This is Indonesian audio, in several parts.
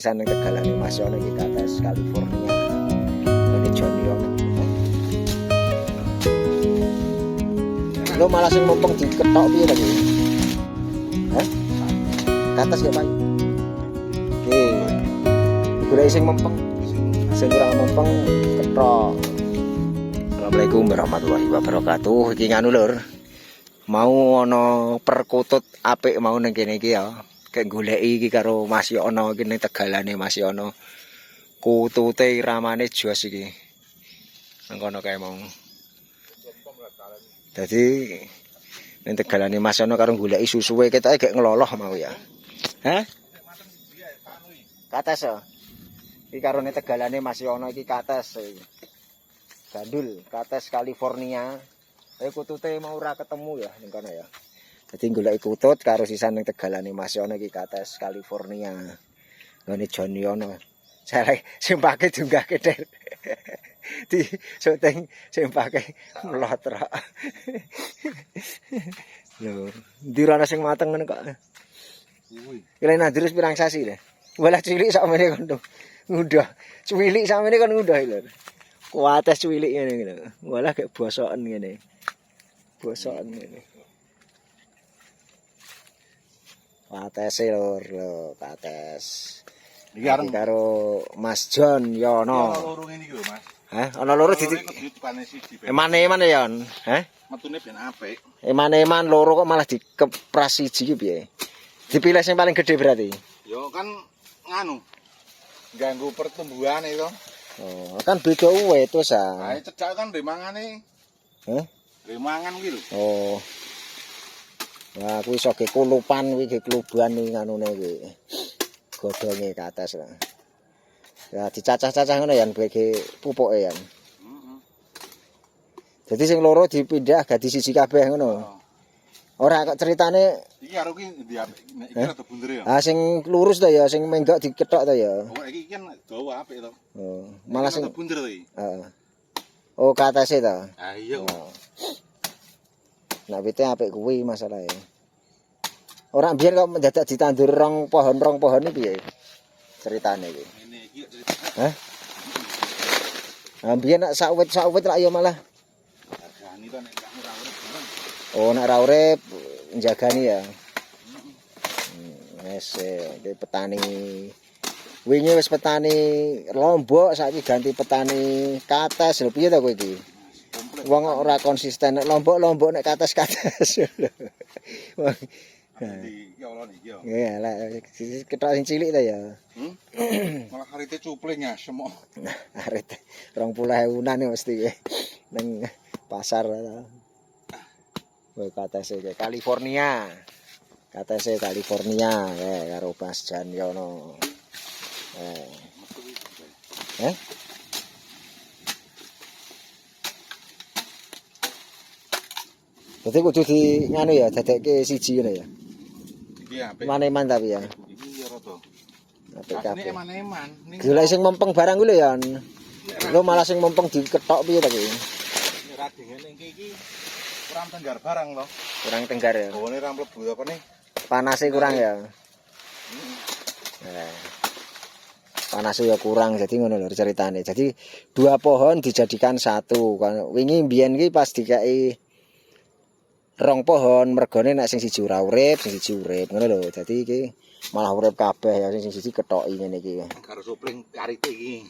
Sana Tegal animasi ono iki atas California. Ini Johnny ono. Lo malah sing mumpung diketok piye lagi? Hah? Katas ya, Pak. Oke. Gula sing mumpung. Sing kurang mumpung ketok. Assalamualaikum warahmatullahi wabarakatuh. Iki nganu lur. Mau ono perkutut apik mau ning kene iki ya. Kayak goleki iki karo Mas Yono iki ning Tegalane Mas Yono. Kutute ramane jos iki. Nang kono kae mau. Dadi ning Tegalane Mas Yono karo goleki susuwe ketoke gek ngeloloh mau ya. Hah? Kates ya. Iki karo ning Tegalane Mas Yono iki kates. Gandul, kates California. Kutute mau ora ketemu ya ning kono ya. Dadi golek kutut karo sisan ning Tegalane Mas Yono iki kates California. Ngene Johnny ono. Jare sing pake dunggahke der. Di syuting sing pake mlotrok. Lho, ndirana sing mateng ngene kok. Kuwi. Kira nandirus pirang sasi le. Walah cilik sakmene kon. Ngudah. Cilik sakmene kon ngudah lho. Kuates cilik ngene. Walah kayak bosoken ngene. Bosoken ngene. Kates lur, lho, kates. Iki karo Mas John Yono. Ono loro ngene iki lho, Mas. Hah, ana loro ditukane siji. Emane-emane Yon, hah? Metune ben apik. Emane-eman loro kok malah dikepras siji iki piye? Dipilih sing paling gede berarti. Yo kan nganu. Ganggu pertumbuhan itu. Oh, kan beda uwet wis ah. Ae cedhak kan remangane. Hah? Remangan kuwi lho. Oh. Wah, kuwi iso ge kulupan kuwi ge kluban kuwi nganune kuwi. Godhonge ke atas lah. Ya dicacah-cacah ngono ya bagi pupuke ya. Heeh. Jadi sing loro dipindah dadi siji kabeh ngono. Ora kok ceritane Iki karo ki ndi apik. Nek iki rada bunder ya. Ah sing lurus to ya, sing menggok diketok to ya. Oh, iki kan dawa apik to. Oh, malah sing bunder to iki. Heeh. Oh, ke atase to. Ah iya. Oh. Nek wite apik kuwi masalahe. Ora biyen kok mendadak ditandur rong pohon iki piye? Ceritane iki. Ngene iki Hah? Biyen nek sak wit lah ya malah. hargane to nek gak ora urip bareng. Oh, nek ora urip njagani ya. Wes iki petani. Wingi wis petani Lombok saiki ganti petani kates lho piye to kowe iki? Wong ora konsisten nek Lombok nek kates-kates. Wong Iki Allah iki yo. ya lah ketok sing cilik ta ya. Malah harite cupling ya semok. Arit 20.000-an mesti ning pasar. Kowe katese California. Katese California karo Mas Jan Yono. Dadi kudu di nganu ya dadekke siji ngene ya. Iki apik. Maneman tapi ya. Iki rada. Apik Ini kabeh. eman-eman. Golek sing mempeng barang kuwi lho ya. Lo malah sing mempeng diketok piye ta kuwi? Ora dingene iki kurang tenggar barang loh. Kurang tenggar ya. Gawane ra mlebu apa nih? Panasnya kurang ya. Panasnya ya kurang jadi ngono lho ceritane. Jadi dua pohon dijadikan satu. Wingi mbiyen iki pas dikai rong pohon mergone nek sing siji ora urip, sing siji urip ngono lho. Dadi iki malah urip kabeh ya sing siji ketoki ngene iki. Karo supling karite iki.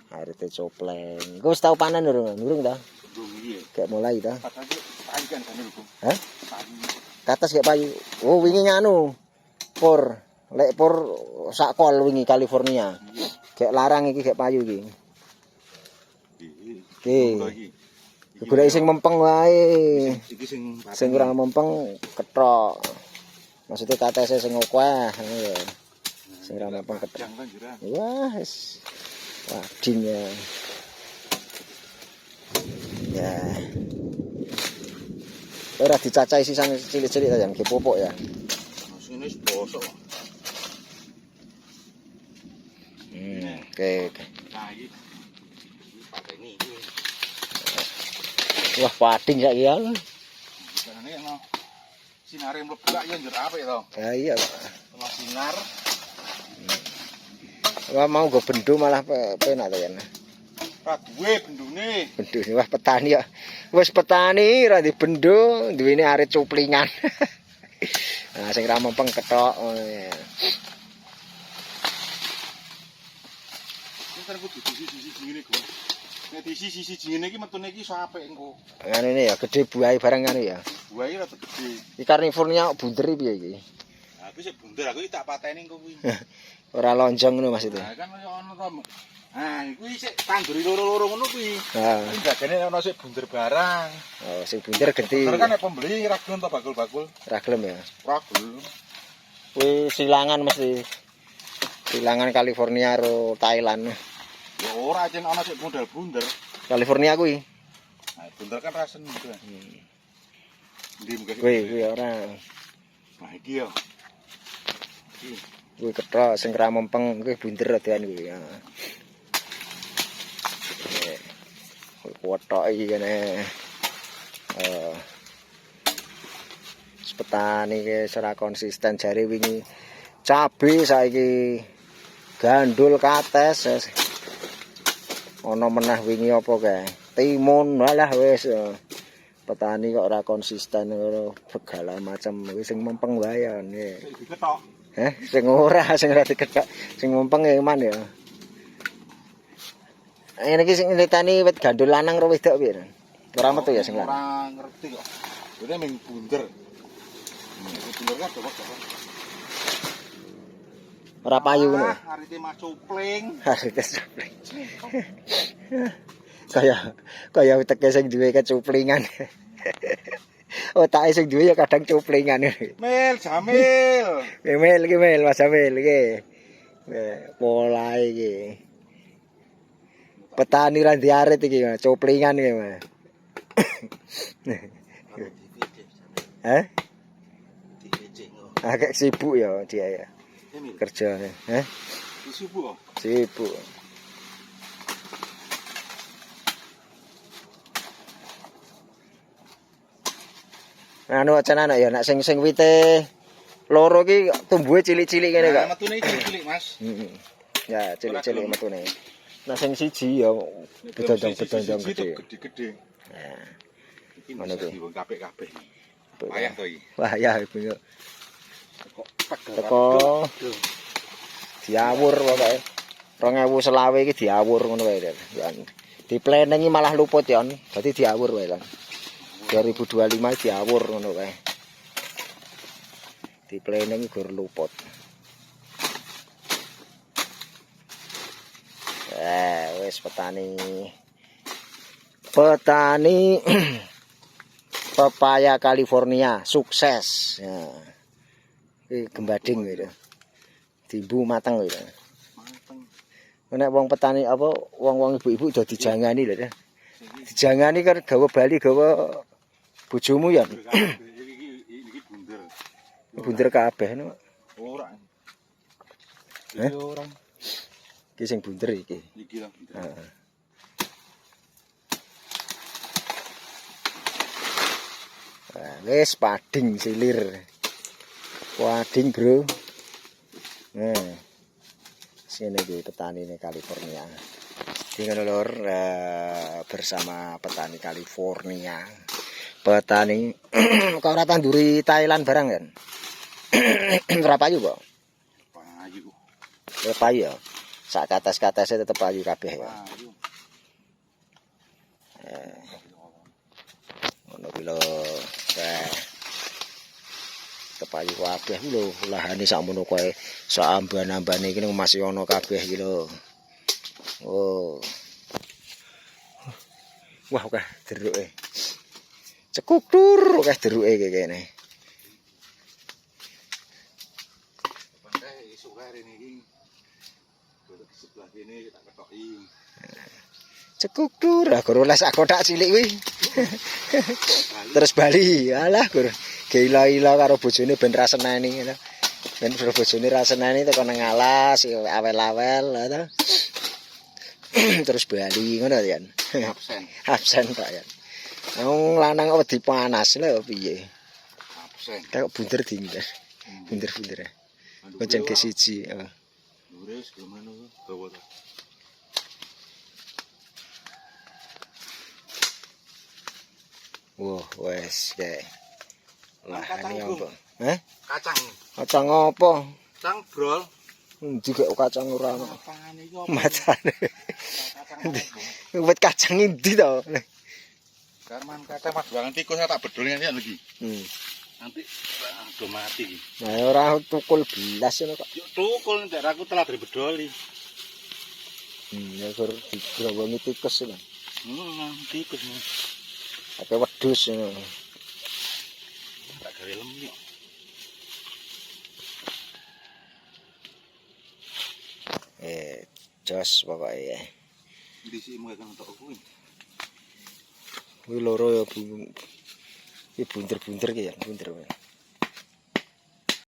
Arite copleng. Engko wis tau panen urung ta? Belum iki. Kayak mulai ta? Padahal panjang kan lho, Bu. Hah? Kates kayak payu. Oh, wingi nganu. Pur. Lek pur sak kol wingi California. Kayak larang iki kayak payu iki. Iki. Golek sing mempeng wae. Iki Sing kurang mempeng ketok. Maksudnya katese sing akeh ngono ya. Sing ora mempeng ketok. Wah, wis. Wading ya. Ya. Ora dicacai sisan cilik-cilik ta yang kepopok ya. Sini wis bosok. Oke. Nah, iki pateni iki. Wah, wading saiki ya. Karene ono sinare mlebu ya njur apik to. Ya iya. Ono sinar. Wah mau go bendo malah penak to ya. Ora duwe bendune. Bendo wah petani ya. Wis petani ra di bendo, duwene arit cuplingan. Nah sing ra mempeng ketok. Ntar kudu sisi ngene kok. Nek di sisi ngene iki metune iki iso apik engko. Ngene ya gede buahe bareng ngono ya. Buahe rada gede. Iki karnivornya bunder piye iki? Aku sik bunder aku iki tak pateni engko kuwi. Ora lonjong ngono maksudnya. Nah kan kaya ono to. Nah, kuwi sik tangguri loro-loro ngono kuwi. Heeh. Kuwi jagane ono sik bunder barang. Oh, sing bunder gede. Bunder kan nek pembeli ra gelem to bakul-bakul. Ra gelem ya. Ra gelem. Kuwi silangan mesti. Silangan California karo Thailand. Ya ora jen ono sik model bunder. California kuwi. Nah, bunder kan rasen gitu. Ndi mungkin. Kuwi ora. Nah iki ya. Iki. Kuwi ketok sing ra mempeng kuwi bunder adean kuwi. Ya. Kuotok iki kene. Petani ki ora konsisten jare wingi cabe saiki gandul kates ana menah wingi apa kae timun walah wis petani kok ora konsisten ngono segala macam wis sing mempeng wae ya diketok sing ora diketok sing mempeng ya man ya ini iki sing nitani wit gandul lanang ro wedok piye ora metu ya sing lanang ora ngerti kok dene ming bunder bunder kan coba ora payu ngono. Arite mah cupling. Arite cupling. Kaya uteke sing duwe kecuplingan. Otake sing duwe ya kadang cuplingan. Mil, Jamil. Mil, Mas Jamil iki. Pola iki. Petani ra ndi arit iki, cuplingan iki, Mas. Agak sibuk ya dia ya. Kerjane, Sibuk. Sibuk. Anu acan anak ya, nak sing wite loro iki tumbuhe cilik-cilik ngene kok. Nah, metune iki cilik, Mas. Heeh. Ya, cilik-cilik metune. Nah sing siji ya bedondong-bedondong gede. Gede-gede. Nah, iki ngono kuwi kabeh-kabeh. Payah to iki. Wah, ya ibu. Teko diawur pokoke 2020 iki diawur ngono wae lho. Diplenengi malah luput ya. Dadi diawur wae lan. 2025 diawur ngono wae. Diplenengi gur luput. Wis petani pepaya California sukses. Ya. Iki gembading gitu. Timbu mateng gitu. Mateng. Nek wong petani apa wong-wong ibu-ibu udah dijangani lho. Dijangani kan gawe bali gawe bojomu ya. Iki bunder. Bunder kabeh no. Ora. Iki ora. Iki sing bunder iki. Iki lho. Heeh. Wis pading silir. Wading, Bro. Nah. Sini di petani ini California. Dengan lor bersama petani California. Petani kok ora tanduri Thailand barang kan? Berapa payu kok? Payu. Payu ya. Sak kates-katese tetep payu kabeh ya. Payu. Ngono kuwi lho. Tepayu kabeh lho, lahane sakmono koe saamban-ambane iki masih ana kabeh iki lho. Oh. Wah, akeh deruke. Cekuk tur akeh deruke iki kene. Pantai isuk kare niki. Sebelah kene tak ketoki. Cekuk tur, guru les aku tak cilik kuwi. Terus Bali, alah guru. Gila-gila karo bojone ben ra seneni ngono. Ben bojone ra seneni teko nang alas, awel-awel to. Terus Bali ngono ya. Absen Pak ya. Wong lanang kok wedi panas lho piye. Absen. Kayak bunder dingin. Bunder-bunder. Kucing ke siji, Dure Wis gimana tuh? Gawa ta. Wah, wes kayak. Lah Kacang ini itu. apa? Heh? Kacang. Kacang apa? Kacang brol. Juga kacang ora ono. Apaan iki apa? Macane. Kacang apa? Wet kacang endi to? Karman kacang pas banget tikus tak bedolnya lagi. Nanti do mati iki. Nah, ora tukul belas ngono kok. Yuk tukul ndak aku telah dibedoli. Ya kur digrowongi tikus lho. Tikus. Pakai wedhus ngono. Tak gawe lemik. Jos pokoknya. Disimu kang tok kuwi. Kuwi loro ya Bu. Iki bunter-bunter ki ya, bunter.